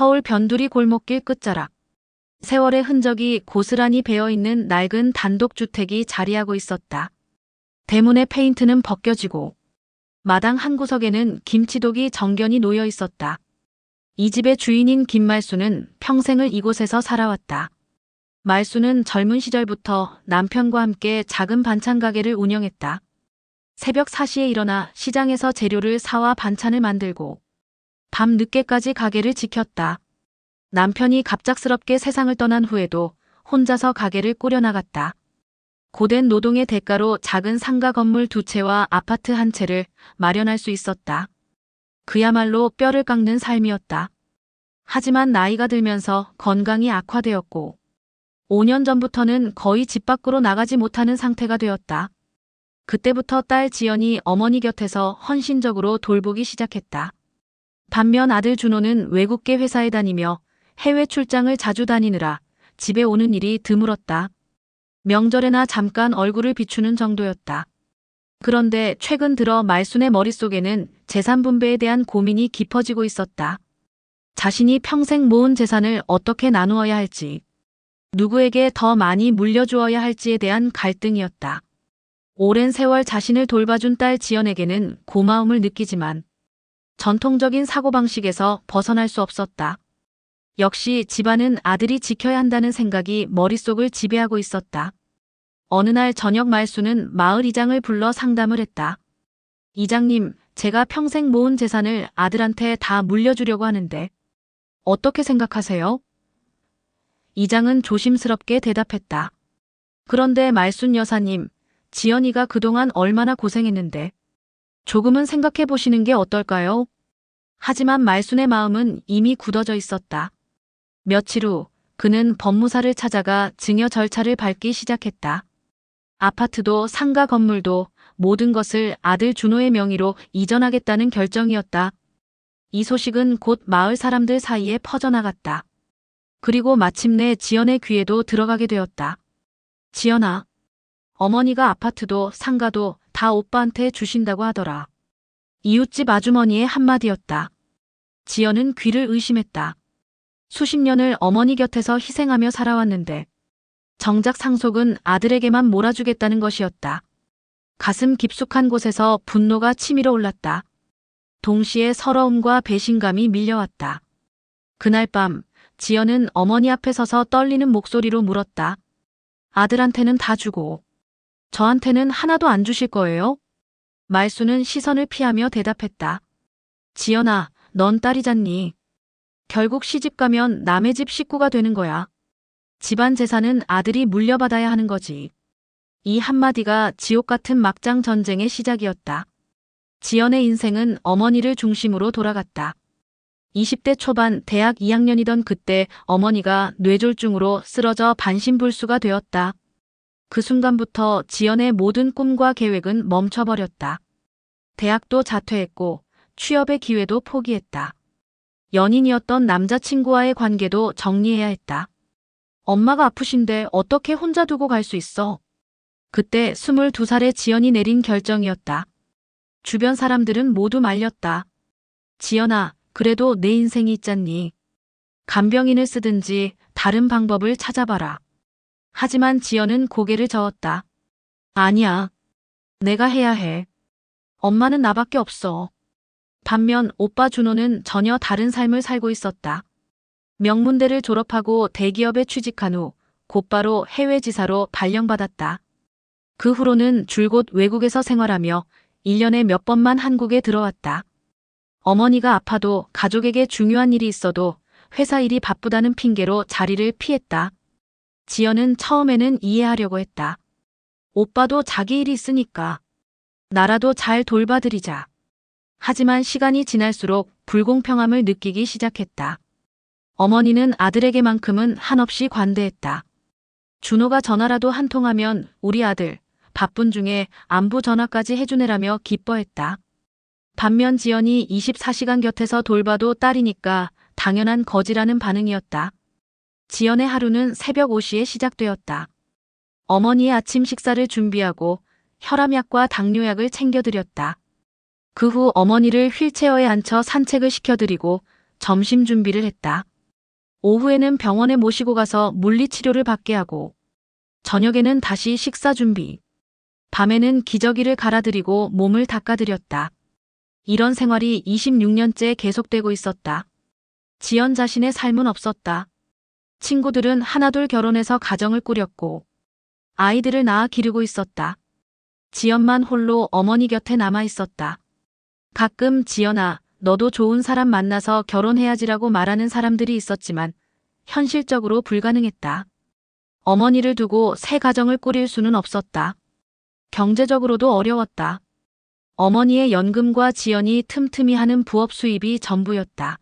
서울 변두리 골목길 끝자락. 세월의 흔적이 고스란히 배어있는 낡은 단독주택이 자리하고 있었다. 대문의 페인트는 벗겨지고 마당 한 구석에는 김치독이 정견이 놓여 있었다. 이 집의 주인인 김말수는 평생을 이곳에서 살아왔다. 말수는 젊은 시절부터 남편과 함께 작은 반찬 가게를 운영했다. 새벽 4시에 일어나 시장에서 재료를 사와 반찬을 만들고 밤 늦게까지 가게를 지켰다. 남편이 갑작스럽게 세상을 떠난 후에도 혼자서 가게를 꾸려나갔다. 고된 노동의 대가로 작은 상가 건물 2채와 아파트 1채를 마련할 수 있었다. 그야말로 뼈를 깎는 삶이었다. 하지만 나이가 들면서 건강이 악화되었고 5년 전부터는 거의 집 밖으로 나가지 못하는 상태가 되었다. 그때부터 딸 지연이 어머니 곁에서 헌신적으로 돌보기 시작했다. 반면 아들 준호는 외국계 회사에 다니며 해외 출장을 자주 다니느라 집에 오는 일이 드물었다. 명절에나 잠깐 얼굴을 비추는 정도였다. 그런데 최근 들어 말순의 머릿속에는 재산 분배에 대한 고민이 깊어지고 있었다. 자신이 평생 모은 재산을 어떻게 나누어야 할지, 누구에게 더 많이 물려주어야 할지에 대한 갈등이었다. 오랜 세월 자신을 돌봐준 딸 지연에게는 고마움을 느끼지만 전통적인 사고방식에서 벗어날 수 없었다. 역시 집안은 아들이 지켜야 한다는 생각이 머릿속을 지배하고 있었다. 어느 날 저녁 말수는 마을 이장을 불러 상담을 했다. 이장님, 제가 평생 모은 재산을 아들한테 다 물려주려고 하는데 어떻게 생각하세요? 이장은 조심스럽게 대답했다. 그런데 말순 여사님, 지연이가 그동안 얼마나 고생했는데 조금은 생각해 보시는 게 어떨까요? 하지만 말순의 마음은 이미 굳어져 있었다. 며칠 후 그는 법무사를 찾아가 증여 절차를 밟기 시작했다. 아파트도 상가 건물도 모든 것을 아들 준호의 명의로 이전하겠다는 결정이었다. 이 소식은 곧 마을 사람들 사이에 퍼져나갔다. 그리고 마침내 지연의 귀에도 들어가게 되었다. 지연아, 어머니가 아파트도 상가도 다 오빠한테 주신다고 하더라. 이웃집 아주머니의 한마디였다. 지연은 귀를 의심했다. 수십 년을 어머니 곁에서 희생하며 살아왔는데 정작 상속은 아들에게만 몰아주겠다는 것이었다. 가슴 깊숙한 곳에서 분노가 치밀어 올랐다. 동시에 서러움과 배신감이 밀려왔다. 그날 밤 지연은 어머니 앞에 서서 떨리는 목소리로 물었다. 아들한테는 다 주고 저한테는 하나도 안 주실 거예요? 말수는 시선을 피하며 대답했다. 지연아, 넌 딸이잖니. 결국 시집가면 남의 집 식구가 되는 거야. 집안 재산은 아들이 물려받아야 하는 거지. 이 한마디가 지옥 같은 막장 전쟁의 시작이었다. 지연의 인생은 어머니를 중심으로 돌아갔다. 20대 초반 대학 2학년이던 그때 어머니가 뇌졸중으로 쓰러져 반신불수가 되었다. 그 순간부터 지연의 모든 꿈과 계획은 멈춰버렸다. 대학도 자퇴했고 취업의 기회도 포기했다. 연인이었던 남자친구와의 관계도 정리해야 했다. 엄마가 아프신데 어떻게 혼자 두고 갈 수 있어? 그때 22살의 지연이 내린 결정이었다. 주변 사람들은 모두 말렸다. 지연아, 그래도 내 인생이 있잖니. 간병인을 쓰든지 다른 방법을 찾아봐라. 하지만 지연은 고개를 저었다. 아니야. 내가 해야 해. 엄마는 나밖에 없어. 반면 오빠 준호는 전혀 다른 삶을 살고 있었다. 명문대를 졸업하고 대기업에 취직한 후 곧바로 해외지사로 발령받았다. 그 후로는 줄곧 외국에서 생활하며 1년에 몇 번만 한국에 들어왔다. 어머니가 아파도 가족에게 중요한 일이 있어도 회사 일이 바쁘다는 핑계로 자리를 피했다. 지연은 처음에는 이해하려고 했다. 오빠도 자기 일이 있으니까 나라도 잘 돌봐드리자. 하지만 시간이 지날수록 불공평함을 느끼기 시작했다. 어머니는 아들에게만큼은 한없이 관대했다. 준호가 전화라도 한 통하면 우리 아들 바쁜 중에 안부 전화까지 해주네라며 기뻐했다. 반면 지연이 24시간 곁에서 돌봐도 딸이니까 당연한 거지라는 반응이었다. 지연의 하루는 새벽 5시에 시작되었다. 어머니의 아침 식사를 준비하고 혈압약과 당뇨약을 챙겨드렸다. 그 후 어머니를 휠체어에 앉혀 산책을 시켜드리고 점심 준비를 했다. 오후에는 병원에 모시고 가서 물리치료를 받게 하고, 저녁에는 다시 식사 준비. 밤에는 기저귀를 갈아드리고 몸을 닦아드렸다. 이런 생활이 26년째 계속되고 있었다. 지연 자신의 삶은 없었다. 친구들은 하나둘 결혼해서 가정을 꾸렸고, 아이들을 낳아 기르고 있었다. 지연만 홀로 어머니 곁에 남아 있었다. 가끔 지연아, 너도 좋은 사람 만나서 결혼해야지라고 말하는 사람들이 있었지만 현실적으로 불가능했다. 어머니를 두고 새 가정을 꾸릴 수는 없었다. 경제적으로도 어려웠다. 어머니의 연금과 지연이 틈틈이 하는 부업 수입이 전부였다.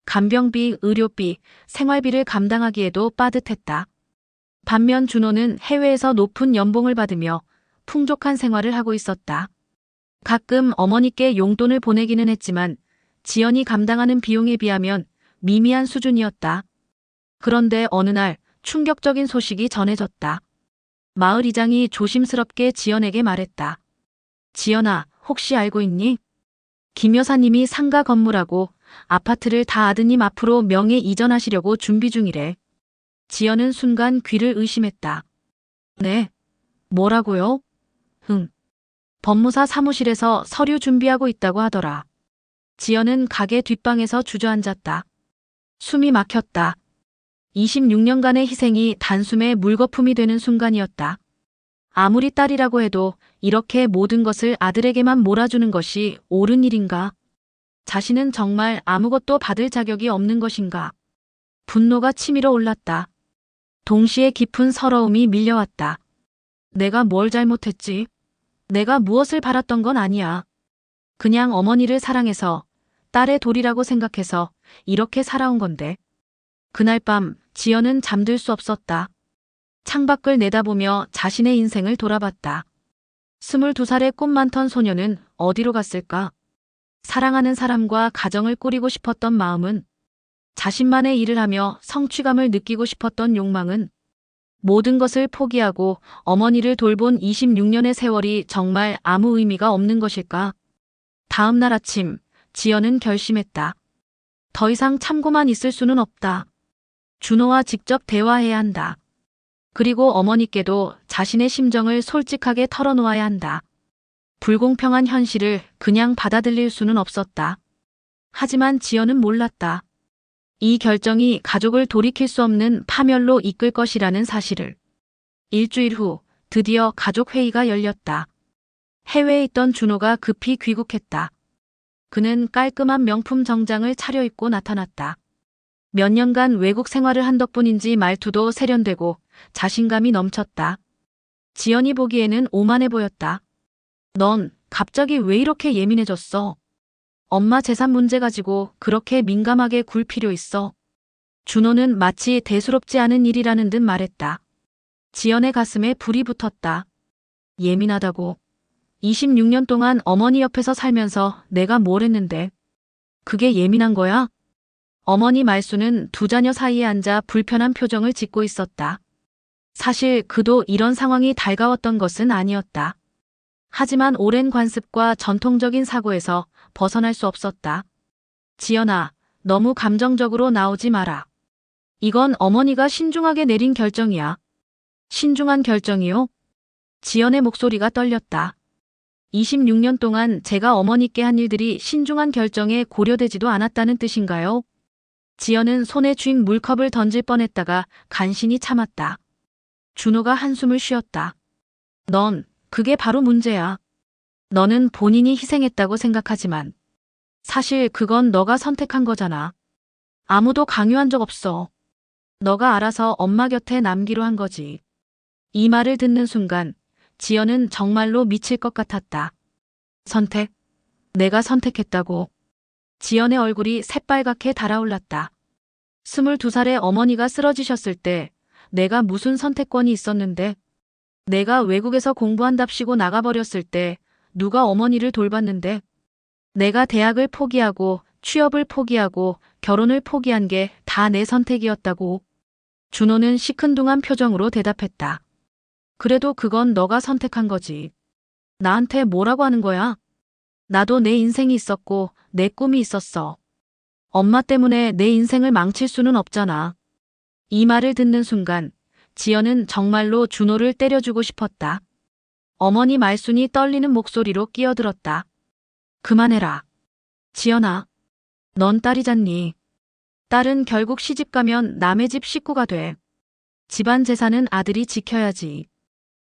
간병비, 의료비, 생활비를 감당하기에도 빠듯했다. 반면 준호는 해외에서 높은 연봉을 받으며 풍족한 생활을 하고 있었다. 가끔 어머니께 용돈을 보내기는 했지만 지연이 감당하는 비용에 비하면 미미한 수준이었다. 그런데 어느 날 충격적인 소식이 전해졌다. 마을 이장이 조심스럽게 지연에게 말했다. 지연아, 혹시 알고 있니? 김 여사님이 상가 건물하고 아파트를 다 아드님 앞으로 명예 이전하시려고 준비 중이래. 지연은 순간 귀를 의심했다. 네. 뭐라고요? 법무사 사무실에서 서류 준비하고 있다고 하더라. 지연은 가게 뒷방에서 주저앉았다. 숨이 막혔다. 26년간의 희생이 단숨에 물거품이 되는 순간이었다. 아무리 딸이라고 해도 이렇게 모든 것을 아들에게만 몰아주는 것이 옳은 일인가? 자신은 정말 아무것도 받을 자격이 없는 것인가? 분노가 치밀어 올랐다. 동시에 깊은 서러움이 밀려왔다. 내가 뭘 잘못했지? 내가 무엇을 바랐던 건 아니야. 그냥 어머니를 사랑해서 딸의 도리라고 생각해서 이렇게 살아온 건데. 그날 밤 지연은 잠들 수 없었다. 창밖을 내다보며 자신의 인생을 돌아봤다. 22살의 꿈 많던 소녀는 어디로 갔을까? 사랑하는 사람과 가정을 꾸리고 싶었던 마음은, 자신만의 일을 하며 성취감을 느끼고 싶었던 욕망은, 모든 것을 포기하고 어머니를 돌본 26년의 세월이 정말 아무 의미가 없는 것일까? 다음 날 아침, 지연은 결심했다. 더 이상 참고만 있을 수는 없다. 준호와 직접 대화해야 한다. 그리고 어머니께도 자신의 심정을 솔직하게 털어놓아야 한다. 불공평한 현실을 그냥 받아들일 수는 없었다. 하지만 지연은 몰랐다. 이 결정이 가족을 돌이킬 수 없는 파멸로 이끌 것이라는 사실을. 일주일 후 드디어 가족 회의가 열렸다. 해외에 있던 준호가 급히 귀국했다. 그는 깔끔한 명품 정장을 차려입고 나타났다. 몇 년간 외국 생활을 한 덕분인지 말투도 세련되고 자신감이 넘쳤다. 지연이 보기에는 오만해 보였다. 넌 갑자기 왜 이렇게 예민해졌어? 엄마 재산 문제 가지고 그렇게 민감하게 굴 필요 있어? 준호는 마치 대수롭지 않은 일이라는 듯 말했다. 지연의 가슴에 불이 붙었다. 예민하다고. 26년 동안 어머니 옆에서 살면서 내가 뭘 했는데. 그게 예민한 거야? 어머니 말수는 두 자녀 사이에 앉아 불편한 표정을 짓고 있었다. 사실 그도 이런 상황이 달가웠던 것은 아니었다. 하지만 오랜 관습과 전통적인 사고에서 벗어날 수 없었다. 지연아, 너무 감정적으로 나오지 마라. 이건 어머니가 신중하게 내린 결정이야. 신중한 결정이요? 지연의 목소리가 떨렸다. 26년 동안 제가 어머니께 한 일들이 신중한 결정에 고려되지도 않았다는 뜻인가요? 지연은 손에 쥔 물컵을 던질 뻔했다가 간신히 참았다. 준호가 한숨을 쉬었다. 넌 그게 바로 문제야. 너는 본인이 희생했다고 생각하지만 사실 그건 너가 선택한 거잖아. 아무도 강요한 적 없어. 너가 알아서 엄마 곁에 남기로 한 거지. 이 말을 듣는 순간 지연은 정말로 미칠 것 같았다. 선택? 내가 선택했다고. 지연의 얼굴이 새빨갛게 달아올랐다. 22살의 어머니가 쓰러지셨을 때 내가 무슨 선택권이 있었는데? 내가 외국에서 공부한답시고 나가버렸을 때 누가 어머니를 돌봤는데? 내가 대학을 포기하고 취업을 포기하고 결혼을 포기한 게 다 내 선택이었다고. 준호는 시큰둥한 표정으로 대답했다. 그래도 그건 너가 선택한 거지. 나한테 뭐라고 하는 거야? 나도 내 인생이 있었고 내 꿈이 있었어. 엄마 때문에 내 인생을 망칠 수는 없잖아. 이 말을 듣는 순간 지연은 정말로 준호를 때려주고 싶었다. 어머니 말순이 떨리는 목소리로 끼어들었다. 그만해라. 지연아, 넌 딸이잖니. 딸은 결국 시집가면 남의 집 식구가 돼. 집안 재산은 아들이 지켜야지.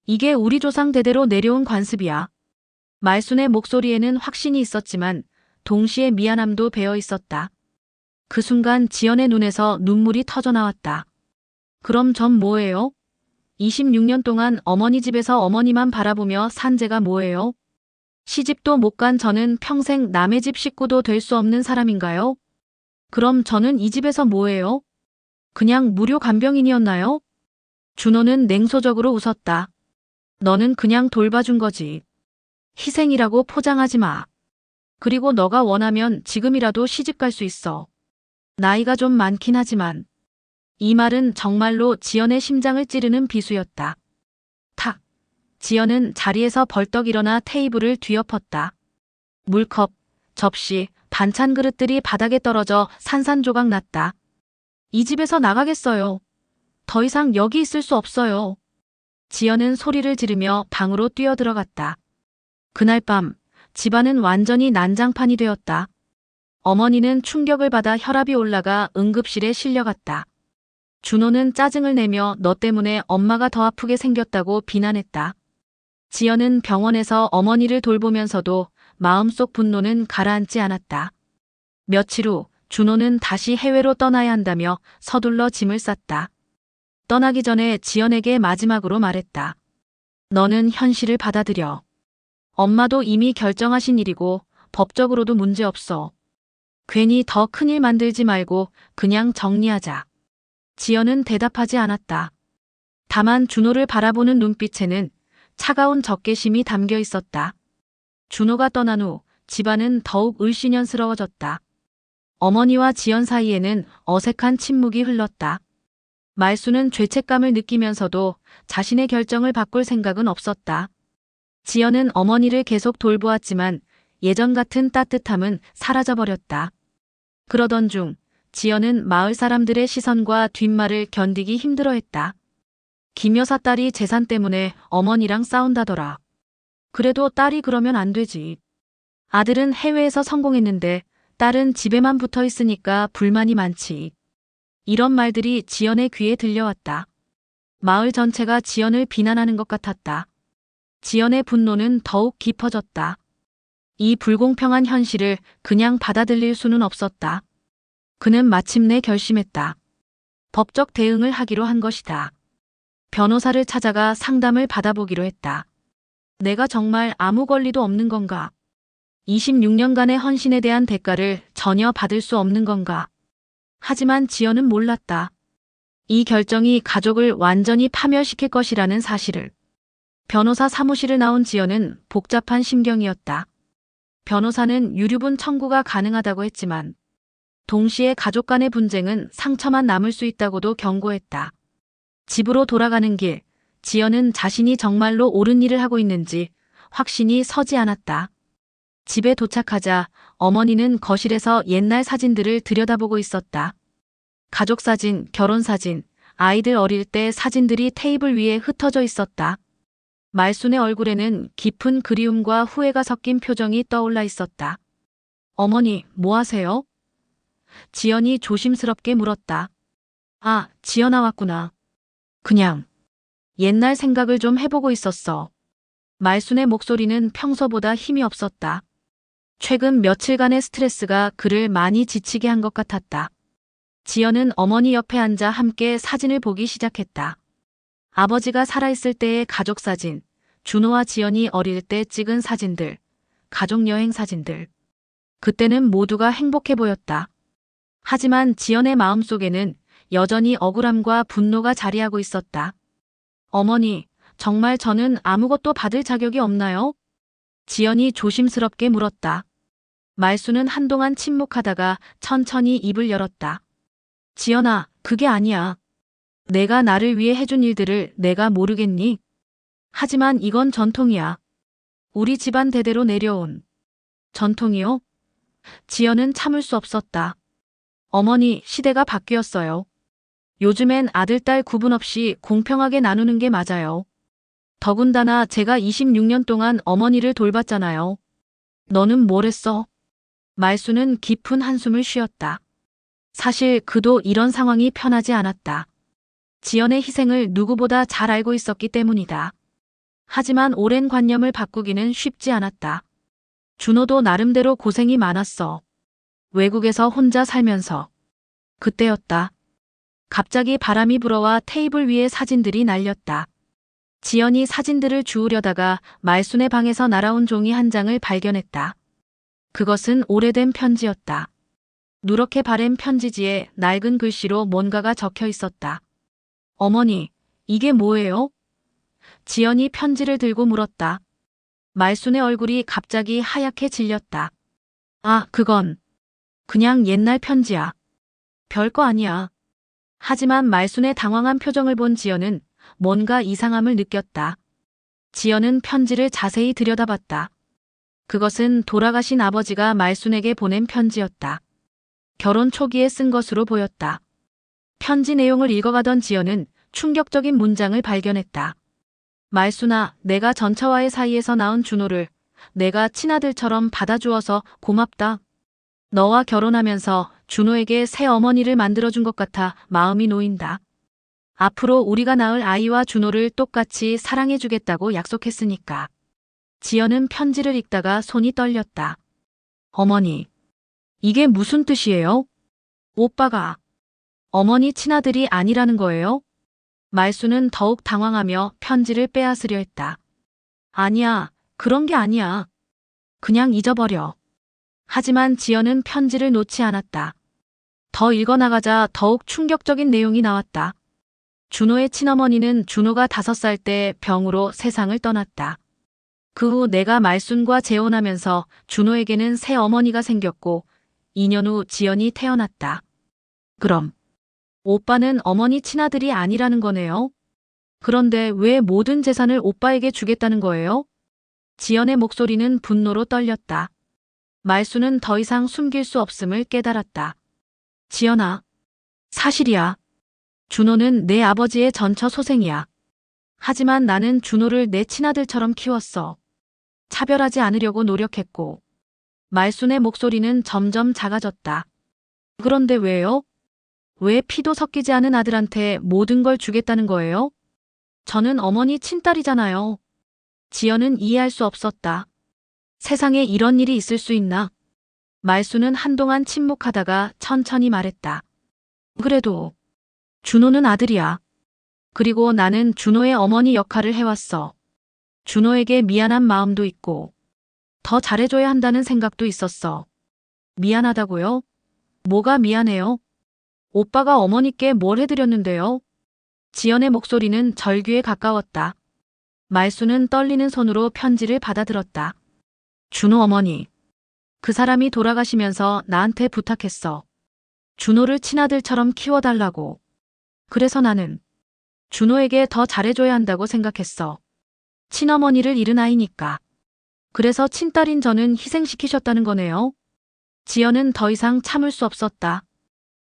이게 우리 조상 대대로 내려온 관습이야. 말순의 목소리에는 확신이 있었지만 동시에 미안함도 배어 있었다. 그 순간 지연의 눈에서 눈물이 터져 나왔다. 그럼 전 뭐예요? 26년 동안 어머니 집에서 어머니만 바라보며 산 제가 뭐예요? 시집도 못 간 저는 평생 남의 집 식구도 될 수 없는 사람인가요? 그럼 저는 이 집에서 뭐예요? 그냥 무료 간병인이었나요? 준호는 냉소적으로 웃었다. 너는 그냥 돌봐준 거지. 희생이라고 포장하지 마. 그리고 너가 원하면 지금이라도 시집 갈 수 있어. 나이가 좀 많긴 하지만. 이 말은 정말로 지연의 심장을 찌르는 비수였다. 탁! 지연은 자리에서 벌떡 일어나 테이블을 뒤엎었다. 물컵, 접시, 반찬 그릇들이 바닥에 떨어져 산산조각 났다. 이 집에서 나가겠어요. 더 이상 여기 있을 수 없어요. 지연은 소리를 지르며 방으로 뛰어들어갔다. 그날 밤 집안은 완전히 난장판이 되었다. 어머니는 충격을 받아 혈압이 올라가 응급실에 실려갔다. 준호는 짜증을 내며 너 때문에 엄마가 더 아프게 생겼다고 비난했다. 지연은 병원에서 어머니를 돌보면서도 마음속 분노는 가라앉지 않았다. 며칠 후 준호는 다시 해외로 떠나야 한다며 서둘러 짐을 쌌다. 떠나기 전에 지연에게 마지막으로 말했다. 너는 현실을 받아들여. 엄마도 이미 결정하신 일이고 법적으로도 문제없어. 괜히 더 큰일 만들지 말고 그냥 정리하자. 지연은 대답하지 않았다. 다만 준호를 바라보는 눈빛에는 차가운 적개심이 담겨 있었다. 준호가 떠난 후 집안은 더욱 을씨년스러워졌다. 어머니와 지연 사이에는 어색한 침묵이 흘렀다. 말수는 죄책감을 느끼면서도 자신의 결정을 바꿀 생각은 없었다. 지연은 어머니를 계속 돌보았지만 예전 같은 따뜻함은 사라져버렸다. 그러던 중 지연은 마을 사람들의 시선과 뒷말을 견디기 힘들어했다. 김 여사 딸이 재산 때문에 어머니랑 싸운다더라. 그래도 딸이 그러면 안 되지. 아들은 해외에서 성공했는데 딸은 집에만 붙어 있으니까 불만이 많지. 이런 말들이 지연의 귀에 들려왔다. 마을 전체가 지연을 비난하는 것 같았다. 지연의 분노는 더욱 깊어졌다. 이 불공평한 현실을 그냥 받아들일 수는 없었다. 그는 마침내 결심했다. 법적 대응을 하기로 한 것이다. 변호사를 찾아가 상담을 받아보기로 했다. 내가 정말 아무 권리도 없는 건가? 26년간의 헌신에 대한 대가를 전혀 받을 수 없는 건가? 하지만 지연은 몰랐다. 이 결정이 가족을 완전히 파멸시킬 것이라는 사실을. 변호사 사무실을 나온 지연은 복잡한 심경이었다. 변호사는 유류분 청구가 가능하다고 했지만 동시에 가족 간의 분쟁은 상처만 남을 수 있다고도 경고했다. 집으로 돌아가는 길, 지연은 자신이 정말로 옳은 일을 하고 있는지 확신이 서지 않았다. 집에 도착하자 어머니는 거실에서 옛날 사진들을 들여다보고 있었다. 가족사진, 결혼사진, 아이들 어릴 때 사진들이 테이블 위에 흩어져 있었다. 말순의 얼굴에는 깊은 그리움과 후회가 섞인 표정이 떠올라 있었다. 어머니, 뭐 하세요? 지연이 조심스럽게 물었다. 아, 지연아 왔구나. 그냥 옛날 생각을 좀 해보고 있었어. 말순의 목소리는 평소보다 힘이 없었다. 최근 며칠간의 스트레스가 그를 많이 지치게 한 것 같았다. 지연은 어머니 옆에 앉아 함께 사진을 보기 시작했다. 아버지가 살아있을 때의 가족사진, 준호와 지연이 어릴 때 찍은 사진들, 가족여행 사진들. 그때는 모두가 행복해 보였다. 하지만 지연의 마음속에는 여전히 억울함과 분노가 자리하고 있었다. 어머니, 정말 저는 아무것도 받을 자격이 없나요? 지연이 조심스럽게 물었다. 말수는 한동안 침묵하다가 천천히 입을 열었다. 지연아, 그게 아니야. 내가 나를 위해 해준 일들을 내가 모르겠니? 하지만 이건 전통이야. 우리 집안 대대로 내려온. 전통이요? 지연은 참을 수 없었다. 어머니, 시대가 바뀌었어요. 요즘엔 아들, 딸 구분 없이 공평하게 나누는 게 맞아요. 더군다나 제가 26년 동안 어머니를 돌봤잖아요. 너는 뭘 했어? 말수는 깊은 한숨을 쉬었다. 사실 그도 이런 상황이 편하지 않았다. 지연의 희생을 누구보다 잘 알고 있었기 때문이다. 하지만 오랜 관념을 바꾸기는 쉽지 않았다. 준호도 나름대로 고생이 많았어. 외국에서 혼자 살면서. 그때였다. 갑자기 바람이 불어와 테이블 위에 사진들이 날렸다. 지연이 사진들을 주우려다가 말순의 방에서 날아온 종이 한 장을 발견했다. 그것은 오래된 편지였다. 누렇게 바랜 편지지에 낡은 글씨로 뭔가가 적혀 있었다. 어머니, 이게 뭐예요? 지연이 편지를 들고 물었다. 말순의 얼굴이 갑자기 하얗게 질렸다. 아, 그건 그냥 옛날 편지야. 별거 아니야. 하지만 말순의 당황한 표정을 본 지연은 뭔가 이상함을 느꼈다. 지연은 편지를 자세히 들여다봤다. 그것은 돌아가신 아버지가 말순에게 보낸 편지였다. 결혼 초기에 쓴 것으로 보였다. 편지 내용을 읽어가던 지연은 충격적인 문장을 발견했다. 말순아, 내가 전처와의 사이에서 낳은 준호를 내가 친아들처럼 받아주어서 고맙다. 너와 결혼하면서 준호에게 새 어머니를 만들어준 것 같아 마음이 놓인다. 앞으로 우리가 낳을 아이와 준호를 똑같이 사랑해주겠다고 약속했으니까. 지연은 편지를 읽다가 손이 떨렸다. 어머니, 이게 무슨 뜻이에요? 오빠가 어머니 친아들이 아니라는 거예요? 말수는 더욱 당황하며 편지를 빼앗으려 했다. 아니야, 그런 게 아니야. 그냥 잊어버려. 하지만 지연은 편지를 놓지 않았다. 더 읽어나가자 더욱 충격적인 내용이 나왔다. 준호의 친어머니는 준호가 5살 때 병으로 세상을 떠났다. 그 후 내가 말순과 재혼하면서 준호에게는 새 어머니가 생겼고 2년 후 지연이 태어났다. 그럼 오빠는 어머니 친아들이 아니라는 거네요. 그런데 왜 모든 재산을 오빠에게 주겠다는 거예요? 지연의 목소리는 분노로 떨렸다. 말수는 더 이상 숨길 수 없음을 깨달았다. 지연아, 사실이야. 준호는 내 아버지의 전처 소생이야. 하지만 나는 준호를 내 친아들처럼 키웠어. 차별하지 않으려고 노력했고. 말순의 목소리는 점점 작아졌다. 그런데 왜요? 왜 피도 섞이지 않은 아들한테 모든 걸 주겠다는 거예요? 저는 어머니 친딸이잖아요. 지연은 이해할 수 없었다. 세상에 이런 일이 있을 수 있나? 말수는 한동안 침묵하다가 천천히 말했다. 그래도 준호는 아들이야. 그리고 나는 준호의 어머니 역할을 해왔어. 준호에게 미안한 마음도 있고 더 잘해줘야 한다는 생각도 있었어. 미안하다고요? 뭐가 미안해요? 오빠가 어머니께 뭘 해드렸는데요? 지연의 목소리는 절규에 가까웠다. 말수는 떨리는 손으로 편지를 받아들었다. 준호 어머니. 그 사람이 돌아가시면서 나한테 부탁했어. 준호를 친아들처럼 키워달라고. 그래서 나는 준호에게 더 잘해줘야 한다고 생각했어. 친어머니를 잃은 아이니까. 그래서 친딸인 저는 희생시키셨다는 거네요. 지연은 더 이상 참을 수 없었다.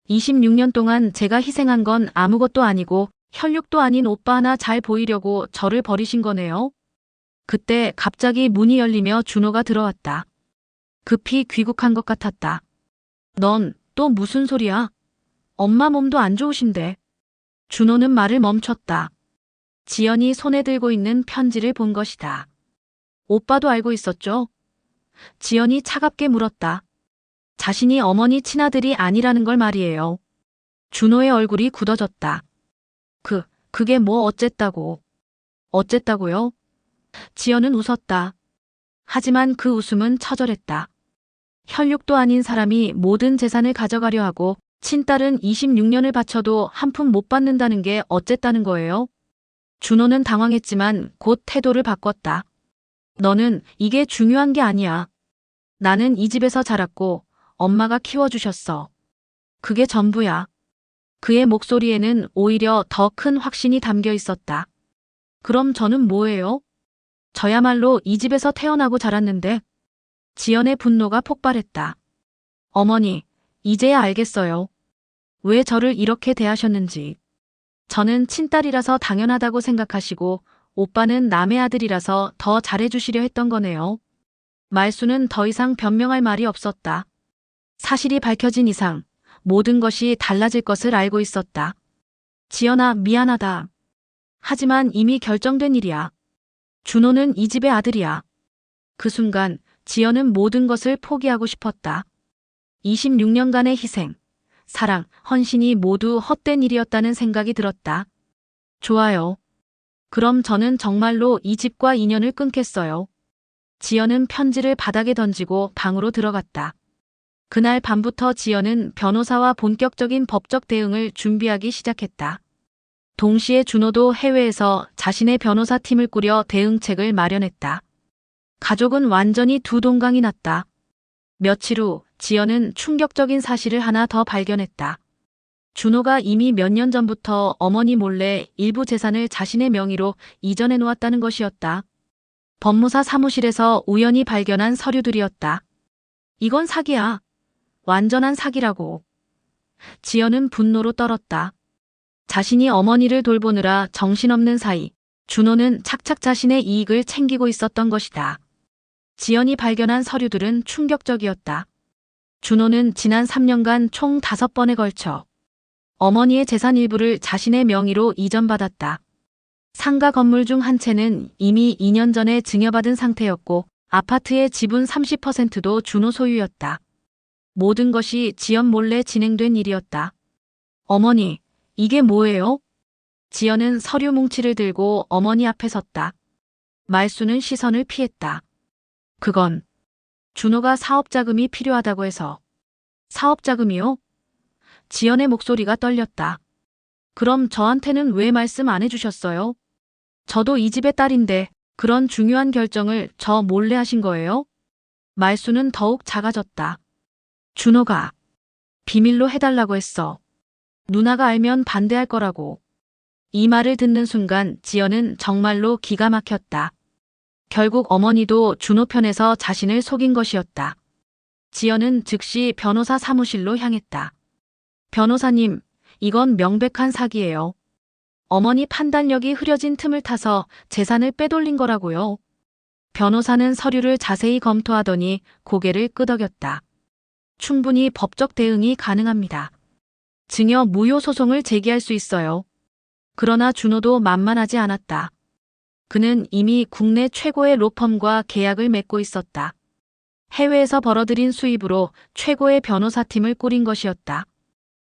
26년 동안 제가 희생한 건 아무것도 아니고 혈육도 아닌 오빠 하나 잘 보이려고 저를 버리신 거네요. 그때 갑자기 문이 열리며 준호가 들어왔다. 급히 귀국한 것 같았다. 넌 또 무슨 소리야? 엄마 몸도 안 좋으신데. 준호는 말을 멈췄다. 지연이 손에 들고 있는 편지를 본 것이다. 오빠도 알고 있었죠? 지연이 차갑게 물었다. 자신이 어머니 친아들이 아니라는 걸 말이에요. 준호의 얼굴이 굳어졌다. 그게 뭐 어쨌다고. 어쨌다고요? 지연은 웃었다. 하지만 그 웃음은 처절했다. 혈육도 아닌 사람이 모든 재산을 가져가려 하고 친딸은 26년을 바쳐도 한 푼 못 받는다는 게 어쨌다는 거예요? 준호는 당황했지만 곧 태도를 바꿨다. 너는 이게 중요한 게 아니야. 나는 이 집에서 자랐고 엄마가 키워주셨어. 그게 전부야. 그의 목소리에는 오히려 더 큰 확신이 담겨 있었다. 그럼 저는 뭐예요? 저야말로 이 집에서 태어나고 자랐는데. 지연의 분노가 폭발했다. 어머니, 이제야 알겠어요. 왜 저를 이렇게 대하셨는지. 저는 친딸이라서 당연하다고 생각하시고 오빠는 남의 아들이라서 더 잘해주시려 했던 거네요. 말수는 더 이상 변명할 말이 없었다. 사실이 밝혀진 이상 모든 것이 달라질 것을 알고 있었다. 지연아, 미안하다. 하지만 이미 결정된 일이야. 준호는 이 집의 아들이야. 그 순간 지연은 모든 것을 포기하고 싶었다. 26년간의 희생, 사랑, 헌신이 모두 헛된 일이었다는 생각이 들었다. 좋아요. 그럼 저는 정말로 이 집과 인연을 끊겠어요. 지연은 편지를 바닥에 던지고 방으로 들어갔다. 그날 밤부터 지연은 변호사와 본격적인 법적 대응을 준비하기 시작했다. 동시에 준호도 해외에서 자신의 변호사 팀을 꾸려 대응책을 마련했다. 가족은 완전히 두 동강이 났다. 며칠 후 지연은 충격적인 사실을 하나 더 발견했다. 준호가 이미 몇 년 전부터 어머니 몰래 일부 재산을 자신의 명의로 이전해 놓았다는 것이었다. 법무사 사무실에서 우연히 발견한 서류들이었다. 이건 사기야. 완전한 사기라고. 지연은 분노로 떨었다. 자신이 어머니를 돌보느라 정신없는 사이 준호는 착착 자신의 이익을 챙기고 있었던 것이다. 지연이 발견한 서류들은 충격적이었다. 준호는 지난 3년간 총 5번에 걸쳐 어머니의 재산 일부를 자신의 명의로 이전받았다. 상가 건물 중 한 채는 이미 2년 전에 증여받은 상태였고 아파트의 지분 30%도 준호 소유였다. 모든 것이 지연 몰래 진행된 일이었다. 어머니, 이게 뭐예요? 지연은 서류 뭉치를 들고 어머니 앞에 섰다. 말수는 시선을 피했다. 그건 준호가 사업자금이 필요하다고 해서. 사업자금이요? 지연의 목소리가 떨렸다. 그럼 저한테는 왜 말씀 안 해주셨어요? 저도 이 집의 딸인데 그런 중요한 결정을 저 몰래 하신 거예요? 말수는 더욱 작아졌다. 준호가 비밀로 해달라고 했어. 누나가 알면 반대할 거라고. 이 말을 듣는 순간 지연은 정말로 기가 막혔다. 결국 어머니도 준호 편에서 자신을 속인 것이었다. 지연은 즉시 변호사 사무실로 향했다. 변호사님, 이건 명백한 사기예요. 어머니 판단력이 흐려진 틈을 타서 재산을 빼돌린 거라고요. 변호사는 서류를 자세히 검토하더니 고개를 끄덕였다. 충분히 법적 대응이 가능합니다. 증여 무효 소송을 제기할 수 있어요. 그러나 준호도 만만하지 않았다. 그는 이미 국내 최고의 로펌과 계약을 맺고 있었다. 해외에서 벌어들인 수입으로 최고의 변호사팀을 꾸린 것이었다.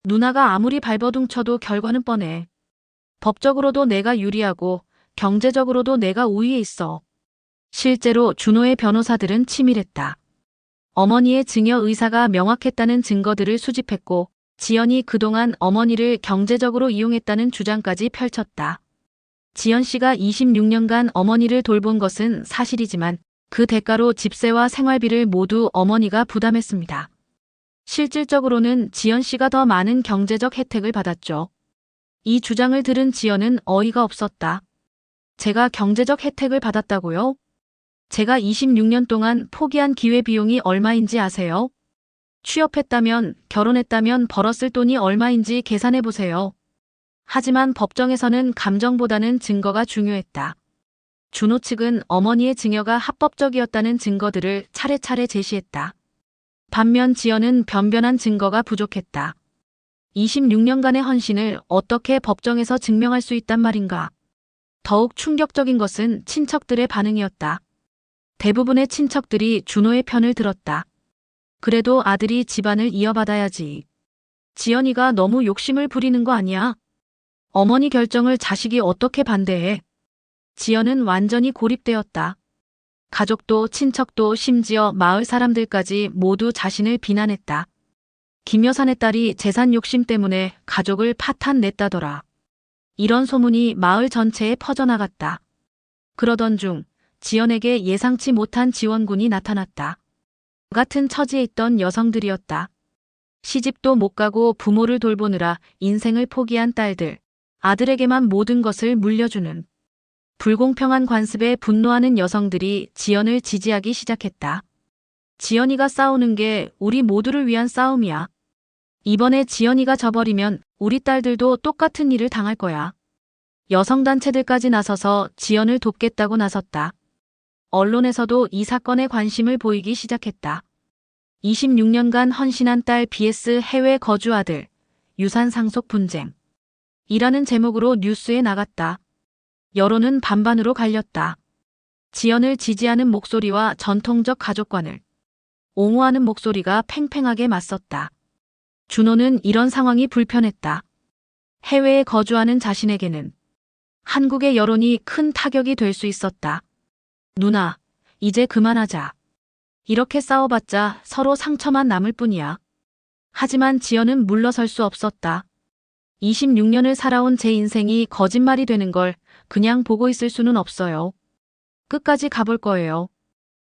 누나가 아무리 발버둥쳐도 결과는 뻔해. 법적으로도 내가 유리하고 경제적으로도 내가 우위에 있어. 실제로 준호의 변호사들은 치밀했다. 어머니의 증여 의사가 명확했다는 증거들을 수집했고 지연이 그동안 어머니를 경제적으로 이용했다는 주장까지 펼쳤다. 지연 씨가 26년간 어머니를 돌본 것은 사실이지만 그 대가로 집세와 생활비를 모두 어머니가 부담했습니다. 실질적으로는 지연 씨가 더 많은 경제적 혜택을 받았죠. 이 주장을 들은 지연은 어이가 없었다. 제가 경제적 혜택을 받았다고요? 제가 26년 동안 포기한 기회비용이 얼마인지 아세요? 취업했다면, 결혼했다면 벌었을 돈이 얼마인지 계산해보세요. 하지만 법정에서는 감정보다는 증거가 중요했다. 준호 측은 어머니의 증여가 합법적이었다는 증거들을 차례차례 제시했다. 반면 지연은 변변한 증거가 부족했다. 26년간의 헌신을 어떻게 법정에서 증명할 수 있단 말인가? 더욱 충격적인 것은 친척들의 반응이었다. 대부분의 친척들이 준호의 편을 들었다. 그래도 아들이 집안을 이어받아야지. 지연이가 너무 욕심을 부리는 거 아니야? 어머니 결정을 자식이 어떻게 반대해? 지연은 완전히 고립되었다. 가족도 친척도 심지어 마을 사람들까지 모두 자신을 비난했다. 김 여사네 딸이 재산 욕심 때문에 가족을 파탄냈다더라. 이런 소문이 마을 전체에 퍼져나갔다. 그러던 중 지연에게 예상치 못한 지원군이 나타났다. 같은 처지에 있던 여성들이었다. 시집도 못 가고 부모를 돌보느라 인생을 포기한 딸들, 아들에게만 모든 것을 물려주는 불공평한 관습에 분노하는 여성들이 지연을 지지하기 시작했다. 지연이가 싸우는 게 우리 모두를 위한 싸움이야. 이번에 지연이가 져버리면 우리 딸들도 똑같은 일을 당할 거야. 여성단체들까지 나서서 지연을 돕겠다고 나섰다. 언론에서도 이 사건에 관심을 보이기 시작했다. 26년간 헌신한 딸 vs 해외 거주 아들, 유산 상속 분쟁. 이라는 제목으로 뉴스에 나갔다. 여론은 반반으로 갈렸다. 지연을 지지하는 목소리와 전통적 가족관을 옹호하는 목소리가 팽팽하게 맞섰다. 준호는 이런 상황이 불편했다. 해외에 거주하는 자신에게는 한국의 여론이 큰 타격이 될 수 있었다. 누나, 이제 그만하자. 이렇게 싸워봤자 서로 상처만 남을 뿐이야. 하지만 지연은 물러설 수 없었다. 26년을 살아온 제 인생이 거짓말이 되는 걸 그냥 보고 있을 수는 없어요. 끝까지 가볼 거예요.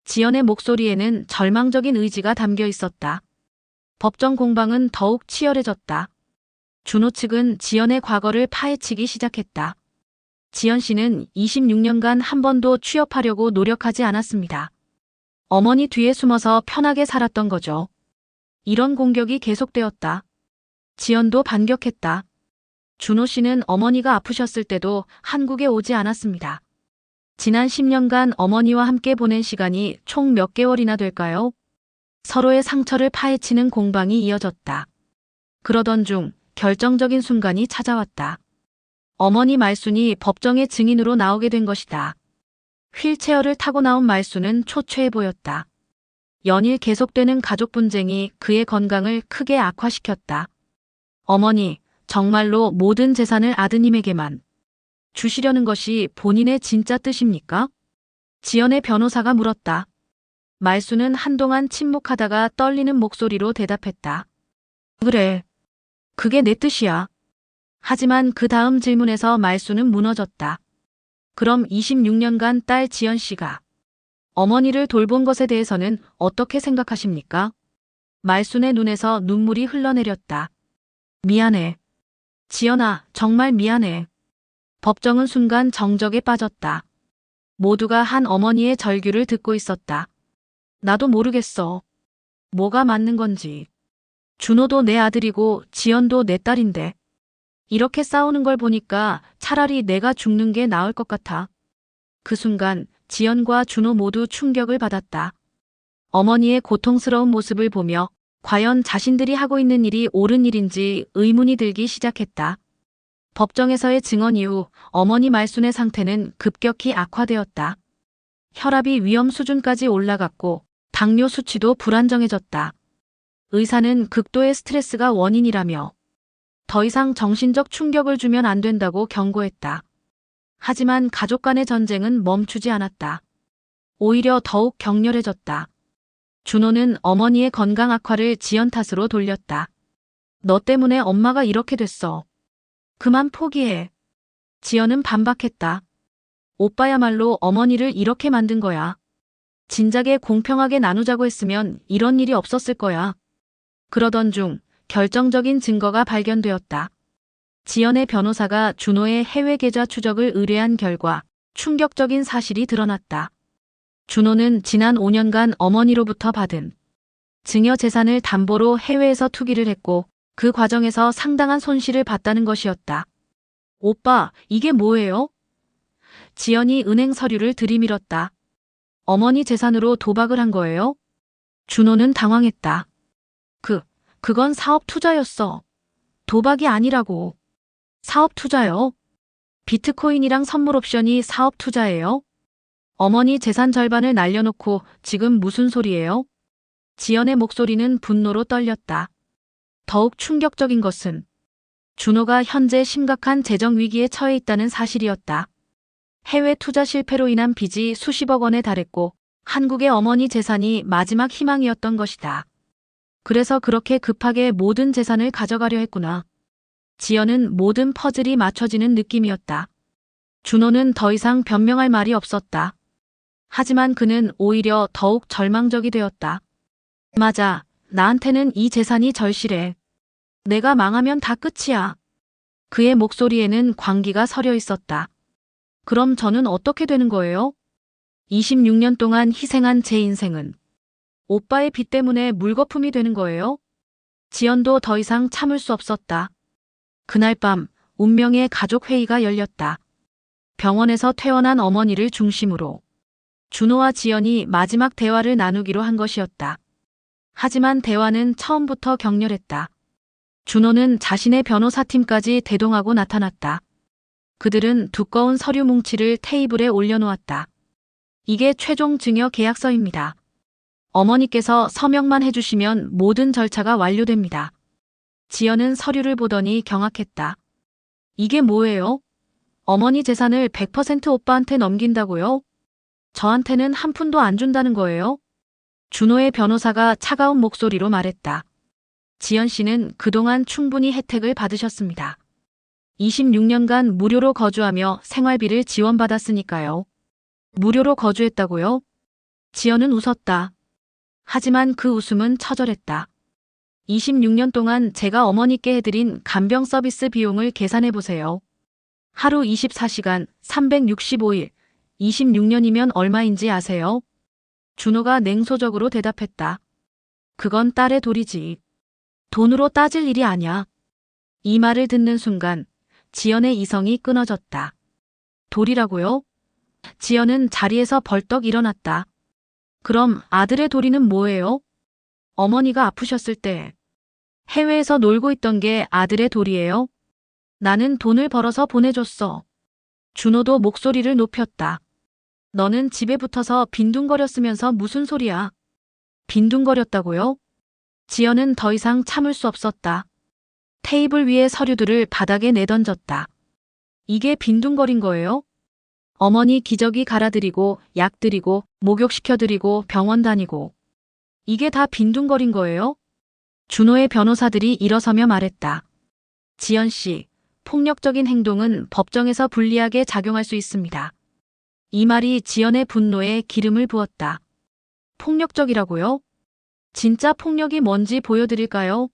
지연의 목소리에는 절망적인 의지가 담겨 있었다. 법정 공방은 더욱 치열해졌다. 준호 측은 지연의 과거를 파헤치기 시작했다. 지연 씨는 26년간 한 번도 취업하려고 노력하지 않았습니다. 어머니 뒤에 숨어서 편하게 살았던 거죠. 이런 공격이 계속되었다. 지연도 반격했다. 준호 씨는 어머니가 아프셨을 때도 한국에 오지 않았습니다. 지난 10년간 어머니와 함께 보낸 시간이 총 몇 개월이나 될까요? 서로의 상처를 파헤치는 공방이 이어졌다. 그러던 중 결정적인 순간이 찾아왔다. 어머니 말순이 법정의 증인으로 나오게 된 것이다. 휠체어를 타고 나온 말순은 초췌해 보였다. 연일 계속되는 가족 분쟁이 그의 건강을 크게 악화시켰다. 어머니, 정말로 모든 재산을 아드님에게만 주시려는 것이 본인의 진짜 뜻입니까? 지연의 변호사가 물었다. 말순은 한동안 침묵하다가 떨리는 목소리로 대답했다. 그래. 그게 내 뜻이야. 하지만 그 다음 질문에서 말순은 무너졌다. 그럼 26년간 딸 지연 씨가 어머니를 돌본 것에 대해서는 어떻게 생각하십니까? 말순의 눈에서 눈물이 흘러내렸다. 미안해. 지연아, 정말 미안해. 법정은 순간 정적에 빠졌다. 모두가 한 어머니의 절규를 듣고 있었다. 나도 모르겠어. 뭐가 맞는 건지. 준호도 내 아들이고 지연도 내 딸인데. 이렇게 싸우는 걸 보니까 차라리 내가 죽는 게 나을 것 같아. 그 순간 지연과 준호 모두 충격을 받았다. 어머니의 고통스러운 모습을 보며 과연 자신들이 하고 있는 일이 옳은 일인지 의문이 들기 시작했다. 법정에서의 증언 이후 어머니 말순의 상태는 급격히 악화되었다. 혈압이 위험 수준까지 올라갔고 당뇨 수치도 불안정해졌다. 의사는 극도의 스트레스가 원인이라며 더 이상 정신적 충격을 주면 안 된다고 경고했다. 하지만 가족 간의 전쟁은 멈추지 않았다. 오히려 더욱 격렬해졌다. 준호는 어머니의 건강 악화를 지연 탓으로 돌렸다. 너 때문에 엄마가 이렇게 됐어. 그만 포기해. 지연은 반박했다. 오빠야말로 어머니를 이렇게 만든 거야. 진작에 공평하게 나누자고 했으면 이런 일이 없었을 거야. 그러던 중 결정적인 증거가 발견되었다. 지연의 변호사가 준호의 해외 계좌 추적을 의뢰한 결과 충격적인 사실이 드러났다. 준호는 지난 5년간 어머니로부터 받은 증여 재산을 담보로 해외에서 투기를 했고 그 과정에서 상당한 손실을 봤다는 것이었다. 오빠, 이게 뭐예요? 지연이 은행 서류를 들이밀었다. 어머니 재산으로 도박을 한 거예요? 준호는 당황했다. 그건 사업 투자였어. 도박이 아니라고. 사업 투자요? 비트코인이랑 선물 옵션이 사업 투자예요? 어머니 재산 절반을 날려놓고 지금 무슨 소리예요? 지연의 목소리는 분노로 떨렸다. 더욱 충격적인 것은 준호가 현재 심각한 재정 위기에 처해 있다는 사실이었다. 해외 투자 실패로 인한 빚이 수십억 원에 달했고 한국의 어머니 재산이 마지막 희망이었던 것이다. 그래서 그렇게 급하게 모든 재산을 가져가려 했구나. 지연은 모든 퍼즐이 맞춰지는 느낌이었다. 준호는 더 이상 변명할 말이 없었다. 하지만 그는 오히려 더욱 절망적이 되었다. 맞아, 나한테는 이 재산이 절실해. 내가 망하면 다 끝이야. 그의 목소리에는 광기가 서려 있었다. 그럼 저는 어떻게 되는 거예요? 26년 동안 희생한 제 인생은 오빠의 빚 때문에 물거품이 되는 거예요? 지연도 더 이상 참을 수 없었다. 그날 밤 운명의 가족 회의가 열렸다. 병원에서 퇴원한 어머니를 중심으로 준호와 지연이 마지막 대화를 나누기로 한 것이었다. 하지만 대화는 처음부터 격렬했다. 준호는 자신의 변호사팀까지 대동하고 나타났다. 그들은 두꺼운 서류 뭉치를 테이블에 올려놓았다. 이게 최종 증여 계약서입니다. 어머니께서 서명만 해주시면 모든 절차가 완료됩니다. 지연은 서류를 보더니 경악했다. 이게 뭐예요? 어머니 재산을 100% 오빠한테 넘긴다고요? 저한테는 한 푼도 안 준다는 거예요? 준호의 변호사가 차가운 목소리로 말했다. 지연 씨는 그동안 충분히 혜택을 받으셨습니다. 26년간 무료로 거주하며 생활비를 지원받았으니까요. 무료로 거주했다고요? 지연은 웃었다. 하지만 그 웃음은 처절했다. 26년 동안 제가 어머니께 해드린 간병 서비스 비용을 계산해보세요. 하루 24시간, 365일, 26년이면 얼마인지 아세요? 준호가 냉소적으로 대답했다. 그건 딸의 도리지. 돈으로 따질 일이 아냐. 이 말을 듣는 순간 지연의 이성이 끊어졌다. 도리라고요? 지연은 자리에서 벌떡 일어났다. 그럼 아들의 도리는 뭐예요? 어머니가 아프셨을 때 해외에서 놀고 있던 게 아들의 도리예요? 나는 돈을 벌어서 보내줬어. 준호도 목소리를 높였다. 너는 집에 붙어서 빈둥거렸으면서 무슨 소리야? 빈둥거렸다고요? 지연은 더 이상 참을 수 없었다. 테이블 위의 서류들을 바닥에 내던졌다. 이게 빈둥거린 거예요? 어머니 기저귀 갈아드리고 약 드리고 목욕시켜드리고 병원 다니고 이게 다 빈둥거린 거예요? 준호의 변호사들이 일어서며 말했다. 지연 씨, 폭력적인 행동은 법정에서 불리하게 작용할 수 있습니다. 이 말이 지연의 분노에 기름을 부었다. 폭력적이라고요? 진짜 폭력이 뭔지 보여드릴까요?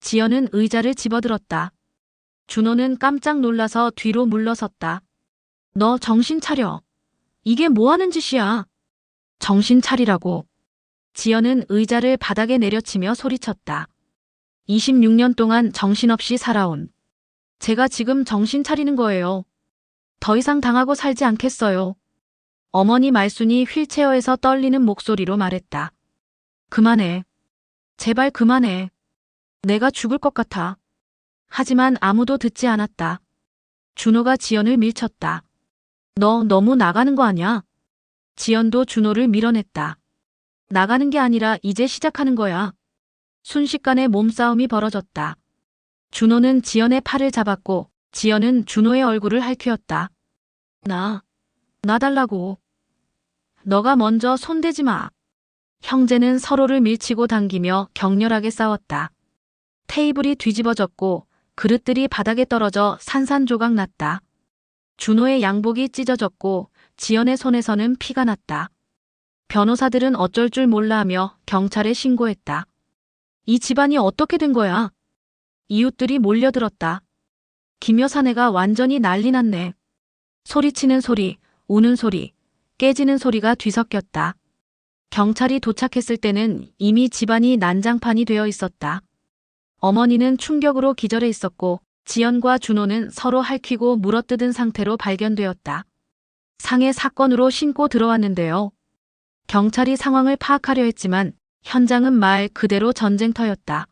지연은 의자를 집어들었다. 준호는 깜짝 놀라서 뒤로 물러섰다. 너 정신 차려. 이게 뭐 하는 짓이야? 정신 차리라고. 지연은 의자를 바닥에 내려치며 소리쳤다. 26년 동안 정신없이 살아온. 제가 지금 정신 차리는 거예요. 더 이상 당하고 살지 않겠어요. 어머니 말순이 휠체어에서 떨리는 목소리로 말했다. 그만해. 제발 그만해. 내가 죽을 것 같아. 하지만 아무도 듣지 않았다. 준호가 지연을 밀쳤다. 너 너무 나가는 거 아냐? 지연도 준호를 밀어냈다. 나가는 게 아니라 이제 시작하는 거야. 순식간에 몸싸움이 벌어졌다. 준호는 지연의 팔을 잡았고 지연은 준호의 얼굴을 핥히었다. 나 달라고. 너가 먼저 손대지 마. 형제는 서로를 밀치고 당기며 격렬하게 싸웠다. 테이블이 뒤집어졌고 그릇들이 바닥에 떨어져 산산조각 났다. 준호의 양복이 찢어졌고 지연의 손에서는 피가 났다. 변호사들은 어쩔 줄 몰라 하며 경찰에 신고했다. 이 집안이 어떻게 된 거야? 이웃들이 몰려들었다. 김 여사네가 완전히 난리 났네. 소리치는 소리, 우는 소리, 깨지는 소리가 뒤섞였다. 경찰이 도착했을 때는 이미 집안이 난장판이 되어 있었다. 어머니는 충격으로 기절해 있었고 지연과 준호는 서로 핥히고 물어뜯은 상태로 발견되었다. 상해 사건으로 신고 들어왔는데요. 경찰이 상황을 파악하려 했지만 현장은 말 그대로 전쟁터였다.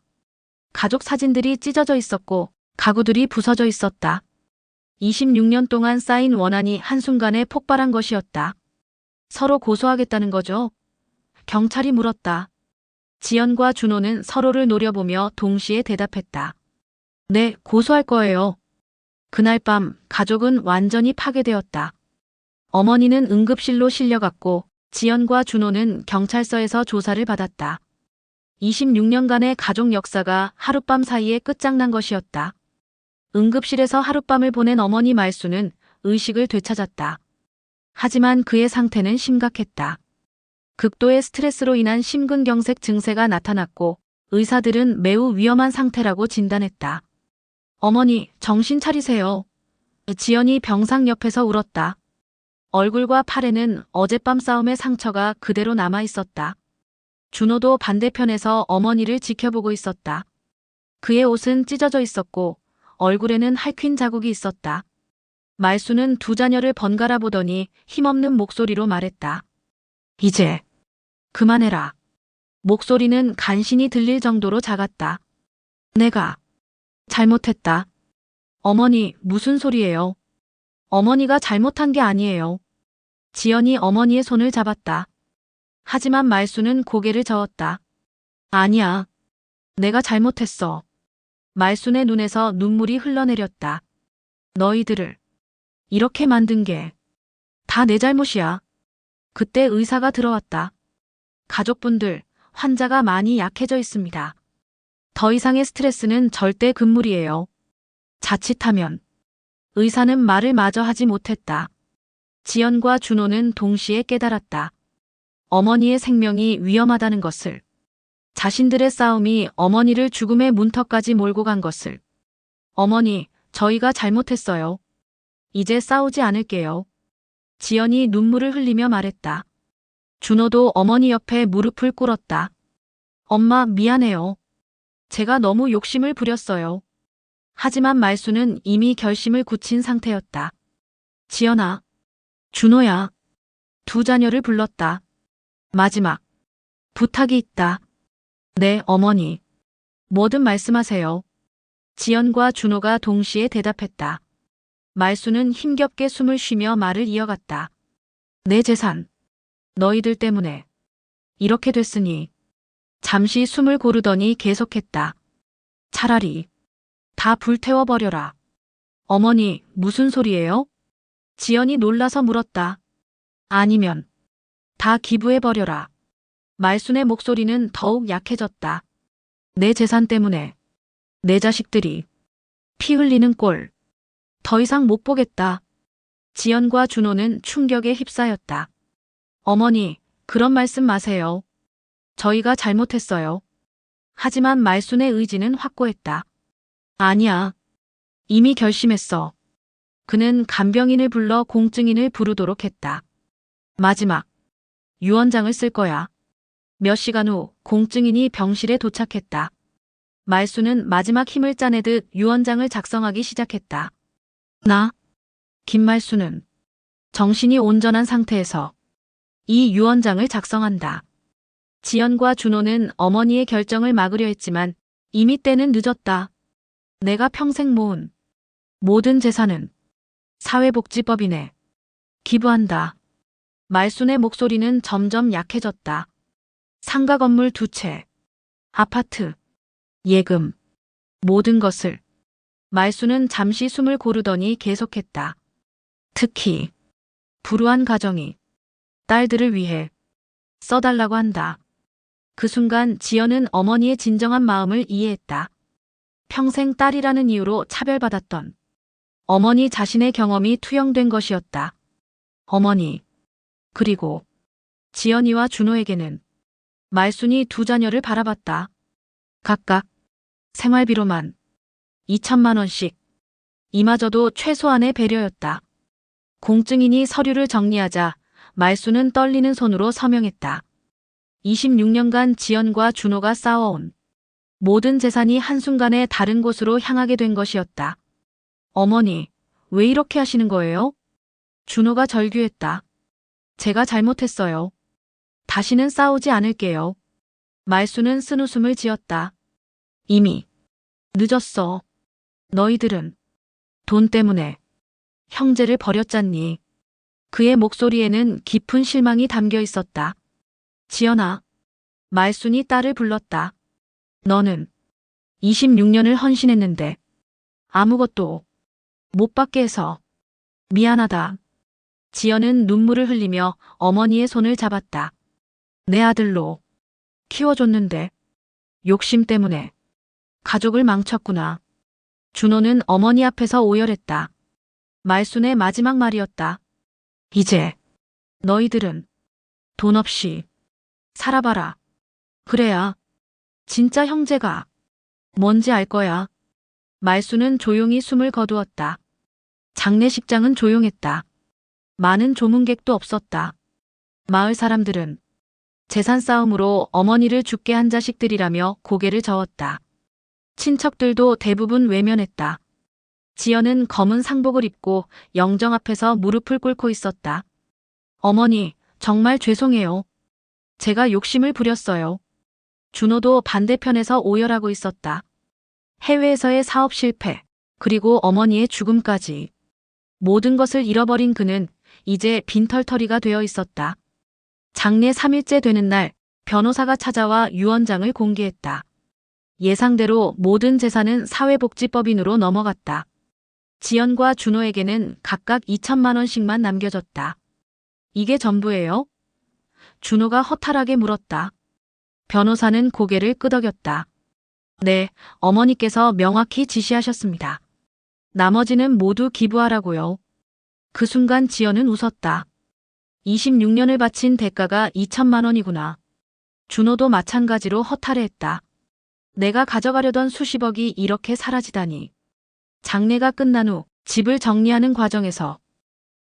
가족 사진들이 찢어져 있었고 가구들이 부서져 있었다. 26년 동안 쌓인 원한이 한순간에 폭발한 것이었다. 서로 고소하겠다는 거죠? 경찰이 물었다. 지연과 준호는 서로를 노려보며 동시에 대답했다. 네, 고소할 거예요. 그날 밤 가족은 완전히 파괴되었다. 어머니는 응급실로 실려갔고 지연과 준호는 경찰서에서 조사를 받았다. 26년간의 가족 역사가 하룻밤 사이에 끝장난 것이었다. 응급실에서 하룻밤을 보낸 어머니 말수는 의식을 되찾았다. 하지만 그의 상태는 심각했다. 극도의 스트레스로 인한 심근경색 증세가 나타났고 의사들은 매우 위험한 상태라고 진단했다. 어머니, 정신 차리세요. 지연이 병상 옆에서 울었다. 얼굴과 팔에는 어젯밤 싸움의 상처가 그대로 남아 있었다. 준호도 반대편에서 어머니를 지켜보고 있었다. 그의 옷은 찢어져 있었고 얼굴에는 핥힌 자국이 있었다. 말수는 두 자녀를 번갈아 보더니 힘없는 목소리로 말했다. 이제 그만해라. 목소리는 간신히 들릴 정도로 작았다. 내가 잘못했다. 어머니, 무슨 소리예요? 어머니가 잘못한 게 아니에요. 지연이 어머니의 손을 잡았다. 하지만 말수는 고개를 저었다. 아니야. 내가 잘못했어. 말순의 눈에서 눈물이 흘러내렸다. 너희들을 이렇게 만든 게 다 내 잘못이야. 그때 의사가 들어왔다. 가족분들, 환자가 많이 약해져 있습니다. 더 이상의 스트레스는 절대 금물이에요. 자칫하면 의사는 말을 마저 하지 못했다. 지연과 준호는 동시에 깨달았다. 어머니의 생명이 위험하다는 것을. 자신들의 싸움이 어머니를 죽음의 문턱까지 몰고 간 것을. 어머니, 저희가 잘못했어요. 이제 싸우지 않을게요. 지연이 눈물을 흘리며 말했다. 준호도 어머니 옆에 무릎을 꿇었다. 엄마, 미안해요. 제가 너무 욕심을 부렸어요. 하지만 말수는 이미 결심을 굳힌 상태였다. 지연아, 준호야. 두 자녀를 불렀다. 마지막 부탁이 있다. 네, 어머니. 뭐든 말씀하세요. 지연과 준호가 동시에 대답했다. 말수는 힘겹게 숨을 쉬며 말을 이어갔다. 내 재산, 너희들 때문에 이렇게 됐으니. 잠시 숨을 고르더니 계속했다. 차라리 다 불태워버려라. 어머니, 무슨 소리예요? 지연이 놀라서 물었다. 아니면 다 기부해버려라. 말순의 목소리는 더욱 약해졌다. 내 재산 때문에 내 자식들이 피 흘리는 꼴 더 이상 못 보겠다. 지연과 준호는 충격에 휩싸였다. 어머니, 그런 말씀 마세요. 저희가 잘못했어요. 하지만 말순의 의지는 확고했다. 아니야. 이미 결심했어. 그는 간병인을 불러 공증인을 부르도록 했다. 마지막 유언장을 쓸 거야. 몇 시간 후 공증인이 병실에 도착했다. 말수는 마지막 힘을 짜내듯 유언장을 작성하기 시작했다. 나, 김말수는 정신이 온전한 상태에서 이 유언장을 작성한다. 지연과 준호는 어머니의 결정을 막으려 했지만 이미 때는 늦었다. 내가 평생 모은 모든 재산은 사회복지법인에 기부한다. 말순의 목소리는 점점 약해졌다. 상가 건물 2채, 아파트, 예금, 모든 것을. 말순은 잠시 숨을 고르더니 계속했다. 특히 불우한 가정이 딸들을 위해 써달라고 한다. 그 순간 지연은 어머니의 진정한 마음을 이해했다. 평생 딸이라는 이유로 차별받았던 어머니 자신의 경험이 투영된 것이었다. 어머니, 그리고 지연이와 준호에게는 말순이 두 자녀를 바라봤다. 각각 생활비로만 2천만 원씩. 이마저도 최소한의 배려였다. 공증인이 서류를 정리하자 말순은 떨리는 손으로 서명했다. 26년간 지연과 준호가 쌓아온 모든 재산이 한순간에 다른 곳으로 향하게 된 것이었다. 어머니, 왜 이렇게 하시는 거예요? 준호가 절규했다. 제가 잘못했어요. 다시는 싸우지 않을게요. 말수는 쓴웃음을 지었다. 이미 늦었어. 너희들은 돈 때문에 형제를 버렸잖니. 그의 목소리에는 깊은 실망이 담겨 있었다. 지연아, 말순이 딸을 불렀다. 너는 26년을 헌신했는데 아무것도 못 받게 해서 미안하다. 지연은 눈물을 흘리며 어머니의 손을 잡았다. 내 아들로 키워줬는데 욕심 때문에 가족을 망쳤구나. 준호는 어머니 앞에서 오열했다. 말순의 마지막 말이었다. 이제 너희들은 돈 없이 살아봐라. 그래야 진짜 형제가 뭔지 알 거야. 말순은 조용히 숨을 거두었다. 장례식장은 조용했다. 많은 조문객도 없었다. 마을 사람들은 재산 싸움으로 어머니를 죽게 한 자식들이라며 고개를 저었다. 친척들도 대부분 외면했다. 지연은 검은 상복을 입고 영정 앞에서 무릎을 꿇고 있었다. 어머니, 정말 죄송해요. 제가 욕심을 부렸어요. 준호도 반대편에서 오열하고 있었다. 해외에서의 사업 실패, 그리고 어머니의 죽음까지. 모든 것을 잃어버린 그는 이제 빈털터리가 되어 있었다. 장례 3일째 되는 날, 변호사가 찾아와 유언장을 공개했다. 예상대로 모든 재산은 사회복지법인으로 넘어갔다. 지연과 준호에게는 각각 2천만 원씩만 남겨졌다. 이게 전부예요? 준호가 허탈하게 물었다. 변호사는 고개를 끄덕였다. 네, 어머니께서 명확히 지시하셨습니다. 나머지는 모두 기부하라고요. 그 순간 지연은 웃었다. 26년을 바친 대가가 2천만 원이구나. 준호도 마찬가지로 허탈해했다. 내가 가져가려던 수십억이 이렇게 사라지다니. 장례가 끝난 후 집을 정리하는 과정에서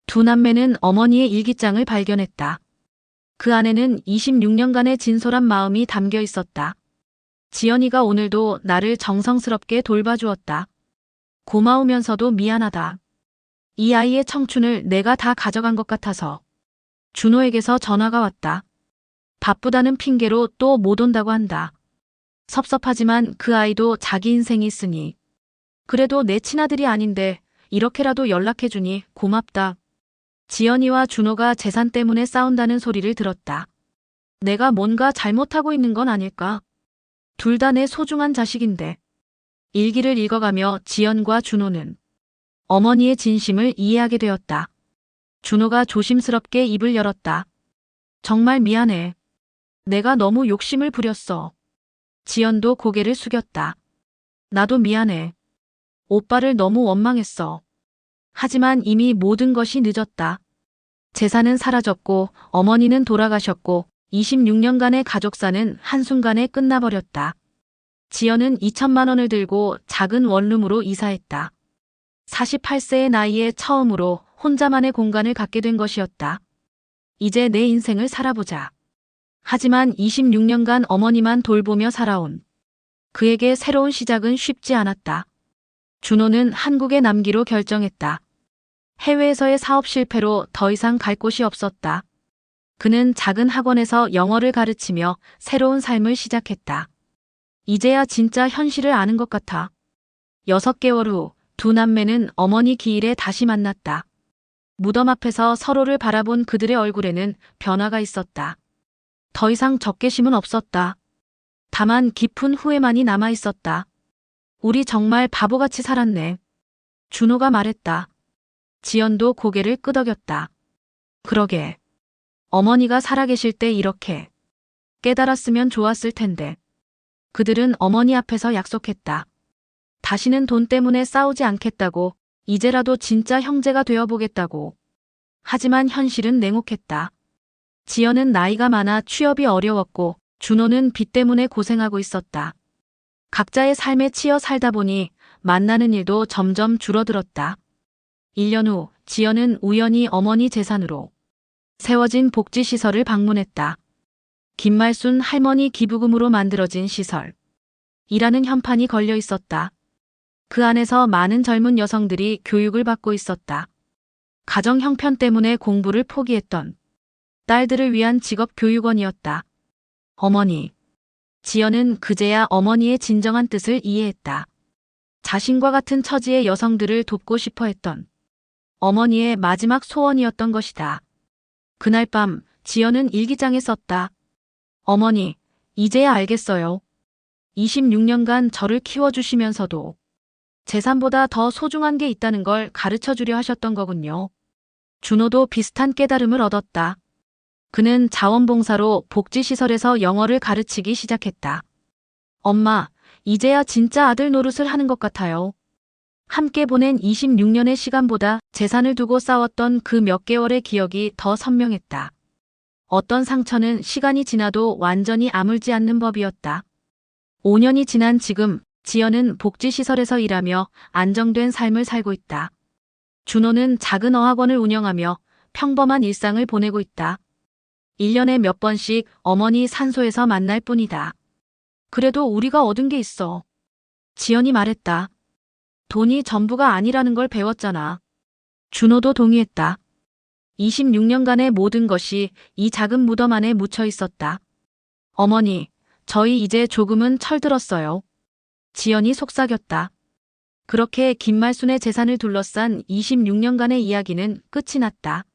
두 남매는 어머니의 일기장을 발견했다. 그 안에는 26년간의 진솔한 마음이 담겨 있었다. 지연이가 오늘도 나를 정성스럽게 돌봐주었다. 고마우면서도 미안하다. 이 아이의 청춘을 내가 다 가져간 것 같아서. 준호에게서 전화가 왔다. 바쁘다는 핑계로 또 못 온다고 한다. 섭섭하지만 그 아이도 자기 인생이 있으니. 그래도 내 친아들이 아닌데 이렇게라도 연락해주니 고맙다. 지연이와 준호가 재산 때문에 싸운다는 소리를 들었다. 내가 뭔가 잘못하고 있는 건 아닐까? 둘 다 내 소중한 자식인데. 일기를 읽어가며 지연과 준호는 어머니의 진심을 이해하게 되었다. 준호가 조심스럽게 입을 열었다. 정말 미안해. 내가 너무 욕심을 부렸어. 지연도 고개를 숙였다. 나도 미안해. 오빠를 너무 원망했어. 하지만 이미 모든 것이 늦었다. 재산은 사라졌고 어머니는 돌아가셨고 26년간의 가족사는 한순간에 끝나버렸다. 지연은 2천만 원을 들고 작은 원룸으로 이사했다. 48세의 나이에 처음으로 혼자만의 공간을 갖게 된 것이었다. 이제 내 인생을 살아보자. 하지만 26년간 어머니만 돌보며 살아온 그에게 새로운 시작은 쉽지 않았다. 준호는 한국에 남기로 결정했다. 해외에서의 사업 실패로 더 이상 갈 곳이 없었다. 그는 작은 학원에서 영어를 가르치며 새로운 삶을 시작했다. 이제야 진짜 현실을 아는 것 같아. 6개월 후 두 남매는 어머니 기일에 다시 만났다. 무덤 앞에서 서로를 바라본 그들의 얼굴에는 변화가 있었다. 더 이상 적개심은 없었다. 다만 깊은 후회만이 남아 있었다. 우리 정말 바보같이 살았네. 준호가 말했다. 지연도 고개를 끄덕였다. 그러게. 어머니가 살아계실 때 이렇게 깨달았으면 좋았을 텐데. 그들은 어머니 앞에서 약속했다. 다시는 돈 때문에 싸우지 않겠다고, 이제라도 진짜 형제가 되어보겠다고. 하지만 현실은 냉혹했다. 지연은 나이가 많아 취업이 어려웠고 준호는 빚 때문에 고생하고 있었다. 각자의 삶에 치여 살다 보니 만나는 일도 점점 줄어들었다. 1년 후 지연은 우연히 어머니 재산으로 세워진 복지시설을 방문했다. 김말순 할머니 기부금으로 만들어진 시설. 이라는 현판이 걸려 있었다. 그 안에서 많은 젊은 여성들이 교육을 받고 있었다. 가정 형편 때문에 공부를 포기했던 딸들을 위한 직업교육원이었다. 어머니. 지연은 그제야 어머니의 진정한 뜻을 이해했다. 자신과 같은 처지의 여성들을 돕고 싶어 했던 어머니의 마지막 소원이었던 것이다. 그날 밤 지연은 일기장에 썼다. 어머니, 이제야 알겠어요. 26년간 저를 키워주시면서도 재산보다 더 소중한 게 있다는 걸 가르쳐주려 하셨던 거군요. 준호도 비슷한 깨달음을 얻었다. 그는 자원봉사로 복지시설에서 영어를 가르치기 시작했다. 엄마, 이제야 진짜 아들 노릇을 하는 것 같아요. 함께 보낸 26년의 시간보다 재산을 두고 싸웠던 그 몇 개월의 기억이 더 선명했다. 어떤 상처는 시간이 지나도 완전히 아물지 않는 법이었다. 5년이 지난 지금 지연은 복지시설에서 일하며 안정된 삶을 살고 있다. 준호는 작은 어학원을 운영하며 평범한 일상을 보내고 있다. 1년에 몇 번씩 어머니 산소에서 만날 뿐이다. 그래도 우리가 얻은 게 있어. 지연이 말했다. 돈이 전부가 아니라는 걸 배웠잖아. 준호도 동의했다. 26년간의 모든 것이 이 작은 무덤 안에 묻혀 있었다. 어머니, 저희 이제 조금은 철들었어요. 지연이 속삭였다. 그렇게 김말순의 재산을 둘러싼 26년간의 이야기는 끝이 났다.